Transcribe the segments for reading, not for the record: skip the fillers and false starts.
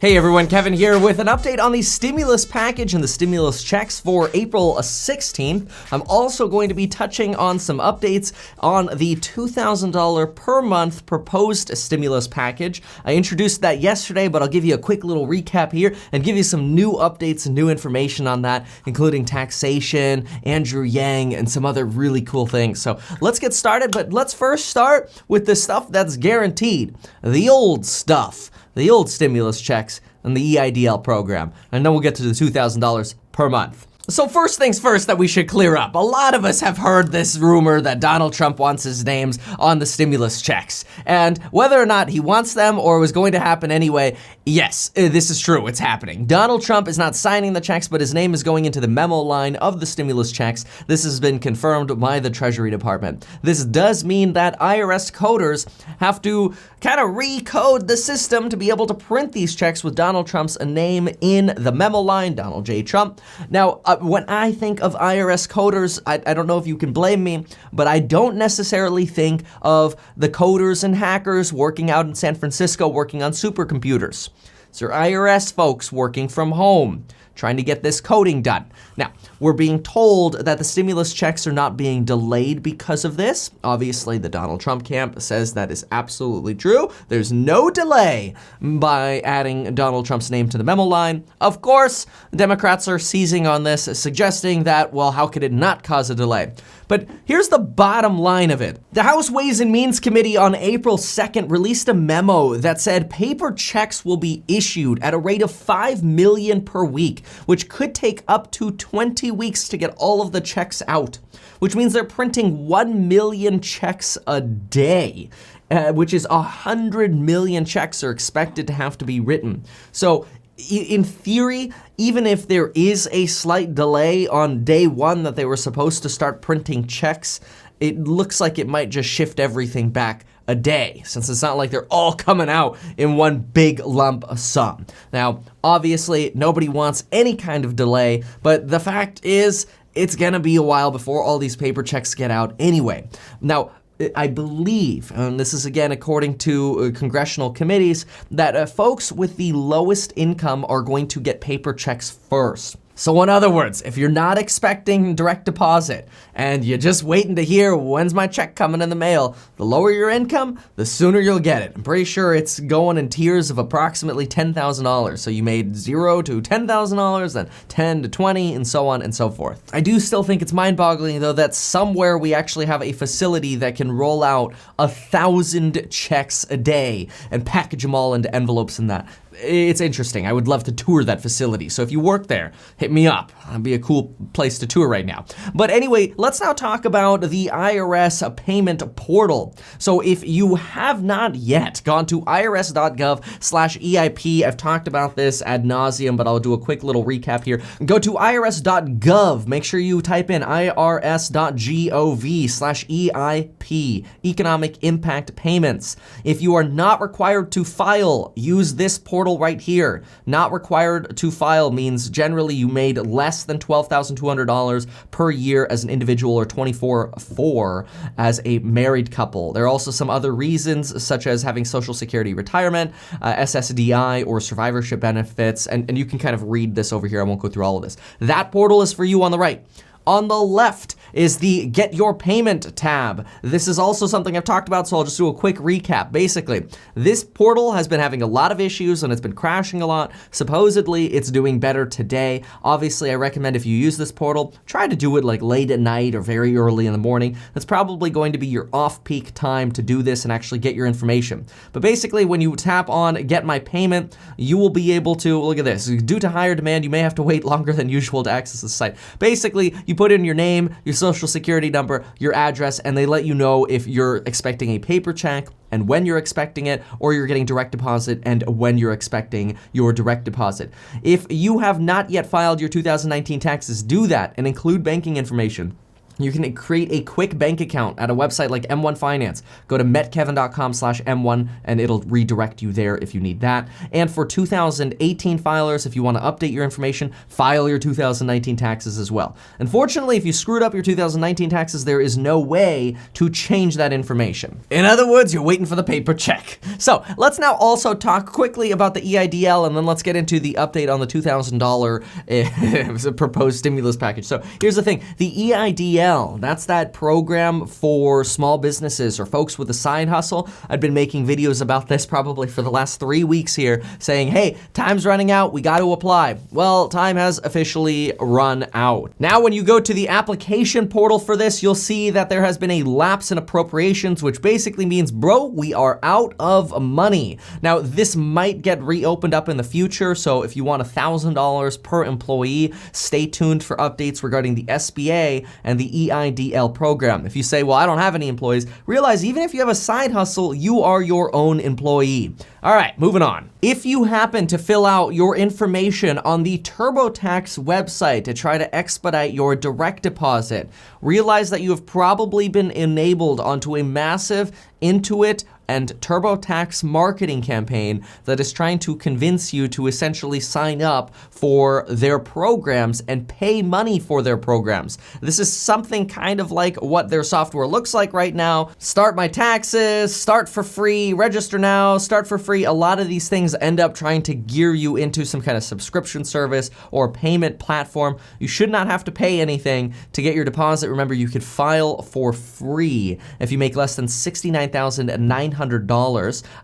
Hey everyone, Kevin here with an update on the stimulus package and the stimulus checks for April 16th. I'm also going to be touching on some updates on the $2,000 per month proposed stimulus package. I introduced that yesterday, but I'll give you a quick little recap here and give you some new updates and new information on that, including taxation, Andrew Yang, and some other really cool things. So let's get started, but let's first start with the stuff that's guaranteed. The old stuff. The old stimulus checks and the EIDL program. And then we'll get to the $2,000 per month. So first things first that we should clear up. A lot of us have heard this rumor that Donald Trump wants his names on the stimulus checks. And whether or not he wants them or was going to happen anyway, yes, this is true, it's happening. Donald Trump is not signing the checks, but his name is going into the memo line of the stimulus checks. This has been confirmed by the Treasury Department. This does mean that IRS coders have to kind of recode the system to be able to print these checks with Donald Trump's name in the memo line, Donald J. Trump. Now, when I think of IRS coders, I don't know if you can blame me, but I don't necessarily think of the coders and hackers working out in San Francisco working on supercomputers. These are IRS folks working from home, trying to get this coding done. Now, we're being told that the stimulus checks are not being delayed because of this. Obviously, the Donald Trump camp says that is absolutely true. There's no delay by adding Donald Trump's name to the memo line. Of course, Democrats are seizing on this, suggesting that, well, how could it not cause a delay? But here's the bottom line of it. The House Ways and Means Committee on April 2nd released a memo that said paper checks will be issued at a rate of 5 million per week, which could take up to 20 weeks to get all of the checks out, which means they're printing 1 million checks a day. Which is 100 million checks are expected to have to be written. So in theory, even if there is a slight delay on day one that they were supposed to start printing checks, it looks like it might just shift everything back a day, since it's not like they're all coming out in one big lump sum. Now, obviously, nobody wants any kind of delay, but the fact is, it's gonna be a while before all these paper checks get out anyway. Now, I believe, and this is again according to congressional committees, that folks with the lowest income are going to get paper checks first. So in other words, if you're not expecting direct deposit and you're just waiting to hear when's my check coming in the mail, the lower your income, the sooner you'll get it. I'm pretty sure it's going in tiers of approximately $10,000. So you made $0 to $10,000, then 10 to 20, and so on and so forth. I do still think it's mind-boggling though that somewhere we actually have a facility that can roll out 1,000 checks a day and package them all into envelopes and that. It's interesting. I would love to tour that facility. So if you work there, hit me up. That'd be a cool place to tour right now. But anyway, let's now talk about the IRS payment portal. So if you have not yet gone to irs.gov/EIP, I've talked about this ad nauseum, but I'll do a quick little recap here. Go to irs.gov. Make sure you type in irs.gov/EIP, Economic Impact Payments. If you are not required to file, use this portal right here. Not required to file means generally you made less than $12,200 per year as an individual or $24,400 as a married couple. There are also some other reasons such as having Social Security retirement, SSDI or survivorship benefits, and you can kind of read this over here. I won't go through all of this. That portal is for you on the right. On the left is the Get Your Payment tab. This is also something I've talked about, so I'll just do a quick recap. Basically, this portal has been having a lot of issues and it's been crashing a lot. Supposedly, it's doing better today. Obviously, I recommend if you use this portal, try to do it like late at night or very early in the morning. That's probably going to be your off-peak time to do this and actually get your information. But basically, when you tap on Get My Payment, you will be able to, look at this, due to higher demand, you may have to wait longer than usual to access the site. Basically, you put in your name, your social security number, your address, and they let you know if you're expecting a paper check and when you're expecting it, or you're getting direct deposit and when you're expecting your direct deposit. If you have not yet filed your 2019 taxes, do that and include banking information. You can create a quick bank account at a website like M1 Finance. Go to metkevin.com/M1 and it'll redirect you there if you need that. And for 2018 filers, if you want to update your information, file your 2019 taxes as well. Unfortunately, if you screwed up your 2019 taxes, there is no way to change that information. In other words, you're waiting for the paper check. So let's now also talk quickly about the EIDL, and then let's get into the update on the $2,000 proposed stimulus package. So here's the thing, the EIDL, that's that program for small businesses or folks with a side hustle. I've been making videos about this probably for the last 3 weeks here saying, hey, time's running out, we got to apply. Well, time has officially run out. Now, when you go to the application portal for this, you'll see that there has been a lapse in appropriations, which basically means, bro, we are out of money. Now, this might get reopened up in the future, so if you want $1,000 per employee, stay tuned for updates regarding the SBA and the EIDL program. If you say, well, I don't have any employees, realize even if you have a side hustle, you are your own employee. All right, moving on. If you happen to fill out your information on the TurboTax website to try to expedite your direct deposit, realize that you have probably been enabled onto a massive Intuit and TurboTax marketing campaign that is trying to convince you to essentially sign up for their programs and pay money for their programs. This is something kind of like what their software looks like right now. Start my taxes, start for free, register now, start for free. A lot of these things end up trying to gear you into some kind of subscription service or payment platform. You should not have to pay anything to get your deposit. Remember, you could file for free if you make less than $69,900.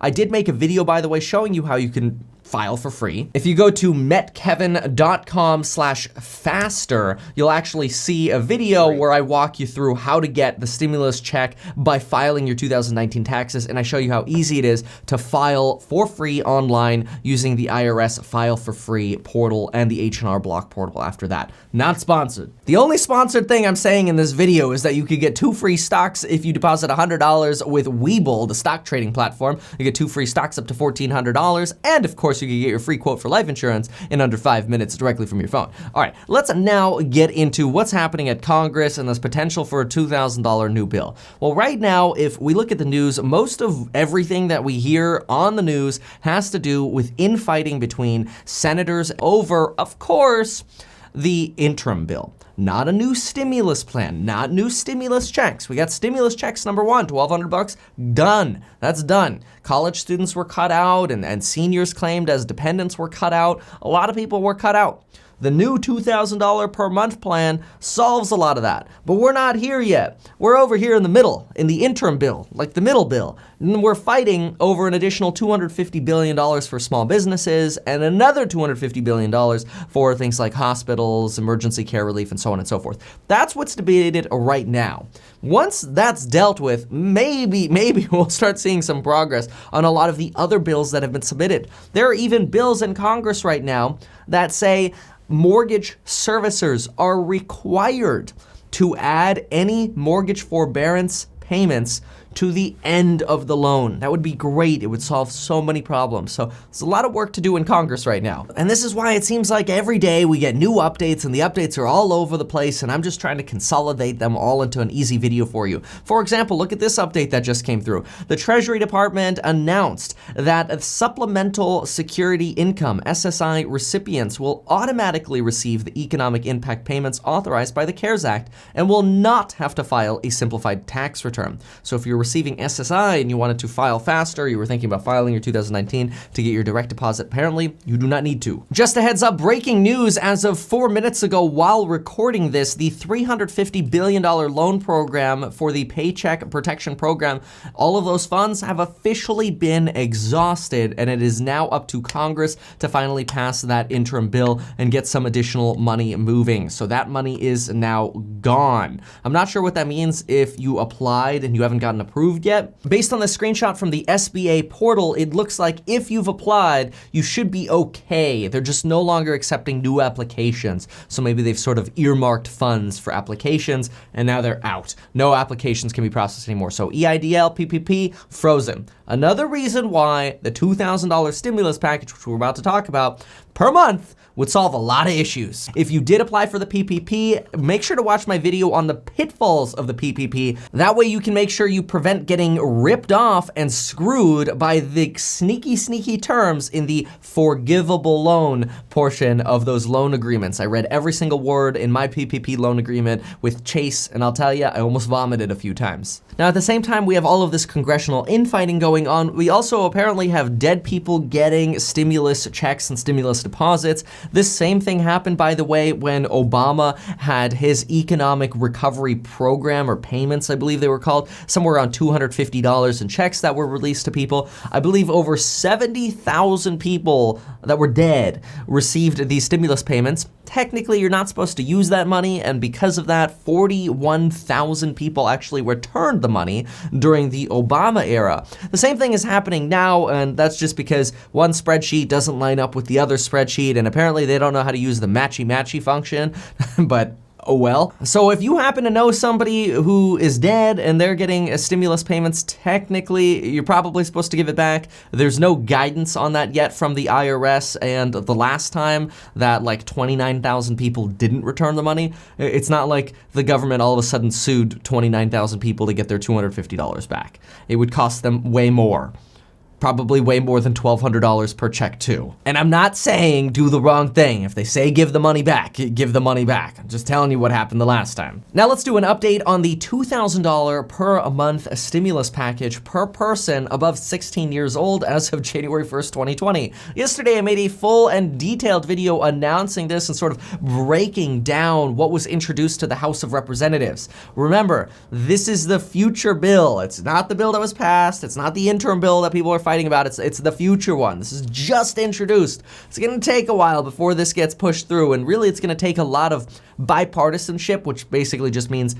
I did make a video, by the way, showing you how you can file for free. If you go to metkevin.com/faster, you'll actually see a video where I walk you through how to get the stimulus check by filing your 2019 taxes, and I show you how easy it is to file for free online using the IRS File for Free portal and the H&R Block portal after that. Not sponsored. The only sponsored thing I'm saying in this video is that you could get 2 free stocks if you deposit $100 with Webull, the stock trading platform. You get 2 free stocks up to $1,400, and of course, you can get your free quote for life insurance in under 5 minutes directly from your phone. All right, let's now get into what's happening at Congress and this potential for a $2,000 new bill. Well, right now, if we look at the news, most of everything that we hear on the news has to do with infighting between senators over, of course, the interim bill. Not a new stimulus plan, not new stimulus checks. We got stimulus checks number 1, $1,200, done. That's done. College students were cut out and seniors claimed as dependents were cut out. A lot of people were cut out. The new $2,000 per month plan solves a lot of that, but we're not here yet. We're over here in the middle, in the interim bill, like the middle bill. And we're fighting over an additional $250 billion for small businesses and another $250 billion for things like hospitals, emergency care relief, and so on and so forth. That's what's debated right now. Once that's dealt with, maybe we'll start seeing some progress on a lot of the other bills that have been submitted. There are even bills in Congress right now that say mortgage servicers are required to add any mortgage forbearance payments to the end of the loan. That would be great. It would solve so many problems. So there's a lot of work to do in Congress right now. And this is why it seems like every day we get new updates and the updates are all over the place, and I'm just trying to consolidate them all into an easy video for you. For example, look at this update that just came through. The Treasury Department announced that Supplemental Security Income, SSI recipients will automatically receive the economic impact payments authorized by the CARES Act and will not have to file a simplified tax return. So if you're receiving SSI and you wanted to file faster, you were thinking about filing your 2019 to get your direct deposit, apparently you do not need to. Just a heads up, breaking news as of 4 minutes ago while recording this, the $350 billion loan program for the Paycheck Protection Program, all of those funds have officially been exhausted, and it is now up to Congress to finally pass that interim bill and get some additional money moving. So that money is now gone. I'm not sure what that means if you applied and you haven't gotten approved approved yet. Based on the screenshot from the SBA portal, it looks like if you've applied, you should be okay. They're just no longer accepting new applications. So maybe they've sort of earmarked funds for applications and now they're out. No applications can be processed anymore. So EIDL, PPP, frozen. Another reason why the $2,000 stimulus package, which we're about to talk about, per month would solve a lot of issues. If you did apply for the PPP, make sure to watch my video on the pitfalls of the PPP. That way you can make sure you prevent getting ripped off and screwed by the sneaky terms in the forgivable loan portion of those loan agreements. I read every single word in my PPP loan agreement with Chase, and I'll tell you, I almost vomited a few times. Now, at the same time we have all of this congressional infighting going on, we also apparently have dead people getting stimulus checks and stimulus deposits. This same thing happened, by the way, when Obama had his economic recovery program, or payments, I believe they were called, somewhere around $250 in checks that were released to people. I believe over 70,000 people that were dead received these stimulus payments. Technically, you're not supposed to use that money, and because of that, 41,000 people actually returned the money during the Obama era. The same thing is happening now, and that's just because one spreadsheet doesn't line up with the other spreadsheet, and apparently they don't know how to use the matchy-matchy function, but oh well. So if you happen to know somebody who is dead and they're getting stimulus payments, technically you're probably supposed to give it back. There's no guidance on that yet from the IRS, and the last time that like 29,000 people didn't return the money, it's not like the government all of a sudden sued 29,000 people to get their $250 back. It would cost them way more. Probably way more than $1,200 per check too. And I'm not saying do the wrong thing. If they say give the money back, give the money back. I'm just telling you what happened the last time. Now let's do an update on the $2,000 per month stimulus package per person above 16 years old as of January 1st, 2020. Yesterday I made a full and detailed video announcing this and sort of breaking down what was introduced to the House of Representatives. Remember, this is the future bill. It's not the bill that was passed. It's not the interim bill that people are fighting about. It's the future one. This is just introduced. It's gonna take a while before this gets pushed through, and really it's gonna take a lot of bipartisanship, which basically just means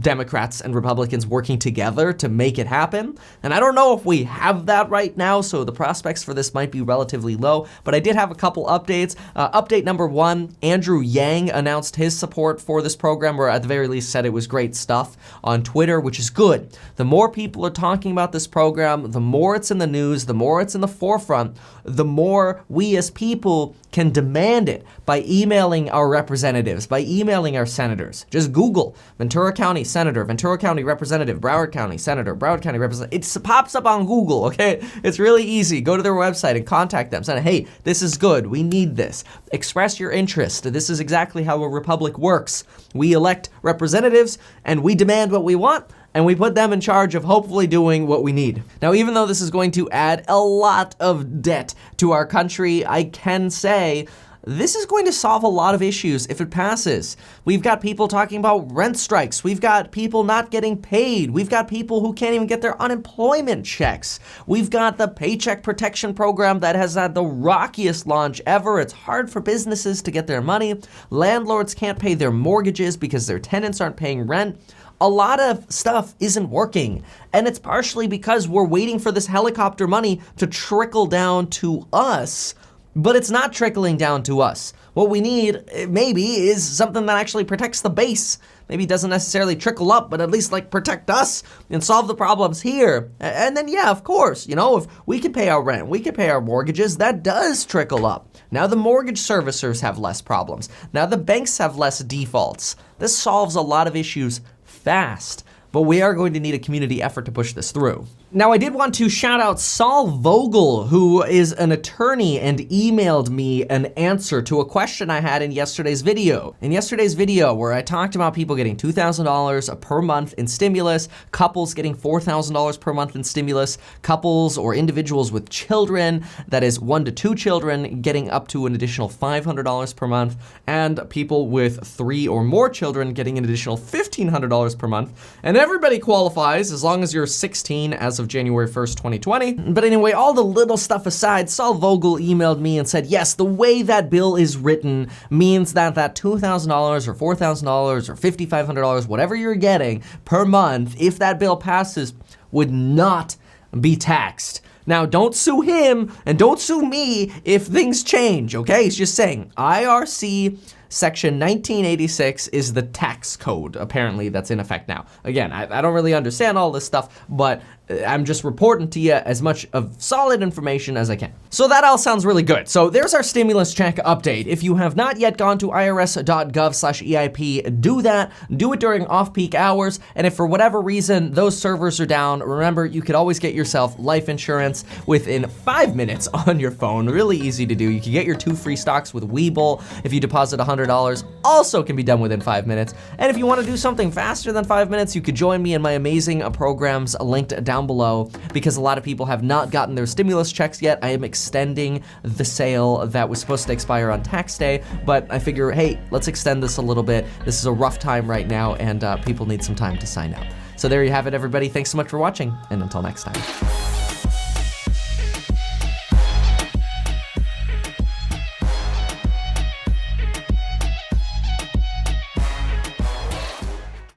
Democrats and Republicans working together to make it happen. And I don't know if we have that right now, so the prospects for this might be relatively low, but I did have a couple updates. Update number one, Andrew Yang announced his support for this program, or at the very least said it was great stuff on Twitter, which is good. The more people are talking about this program, the more it's in the news, the more it's in the forefront, the more we as people can demand it by emailing our representatives, by emailing our senators. Just Google Ventura County Senator, Ventura County Representative, Broward County Senator, Broward County Representative. It pops up on Google, okay? It's really easy. Go to their website and contact them. Say, hey, this is good. We need this. Express your interest. This is exactly how a republic works. We elect representatives and we demand what we want, and we put them in charge of hopefully doing what we need. Now, even though this is going to add a lot of debt to our country, I can say this is going to solve a lot of issues if it passes. We've got people talking about rent strikes. We've got people not getting paid. We've got people who can't even get their unemployment checks. We've got the Paycheck Protection Program that has had the rockiest launch ever. It's hard for businesses to get their money. Landlords can't pay their mortgages because their tenants aren't paying rent. A lot of stuff isn't working, and it's partially because we're waiting for this helicopter money to trickle down to us, but it's not trickling down to us. What we need, maybe, is something that actually protects the base. Maybe it doesn't necessarily trickle up, but at least like protect us and solve the problems here. And then, yeah, of course, you know, if we can pay our rent, we can pay our mortgages, that does trickle up. Now the mortgage servicers have less problems. Now the banks have less defaults. This solves a lot of issues fast, but we are going to need a community effort to push this through. Now, I did want to shout out Saul Vogel, who is an attorney and emailed me an answer to a question I had in yesterday's video. In yesterday's video, where I talked about people getting $2,000 per month in stimulus, couples getting $4,000 per month in stimulus, couples or individuals with children, that is 1 to 2 children, getting up to an additional $500 per month, and people with 3 or more children getting an additional $1,500 per month. And everybody qualifies as long as you're 16 as of of January 1st, 2020. But anyway, all the little stuff aside, Saul Vogel emailed me and said, yes, the way that bill is written means that that $2,000 or $4,000 or $5,500, whatever you're getting per month, if that bill passes, would not be taxed. Now, don't sue him and don't sue me if things change, okay? He's just saying IRC Section 1986 is the tax code, apparently, that's in effect now. Again, I don't really understand all this stuff, but I'm just reporting to you as much of solid information as I can. So that all sounds really good. So there's our stimulus check update. If you have not yet gone to irs.gov/EIP, do that. Do it during off-peak hours. And if for whatever reason those servers are down, remember, you could always get yourself life insurance within 5 minutes on your phone. Really easy to do. You can get your 2 free stocks with Webull if you deposit $100. Also can be done within 5 minutes. And if you want to do something faster than 5 minutes, you could join me in my amazing programs linked down below, because a lot of people have not gotten their stimulus checks yet. I am extending the sale that was supposed to expire on tax day, but I figure, hey, let's extend this a little bit. This is a rough time right now, and people need some time to sign up. So there you have it, everybody. Thanks so much for watching, and until next time.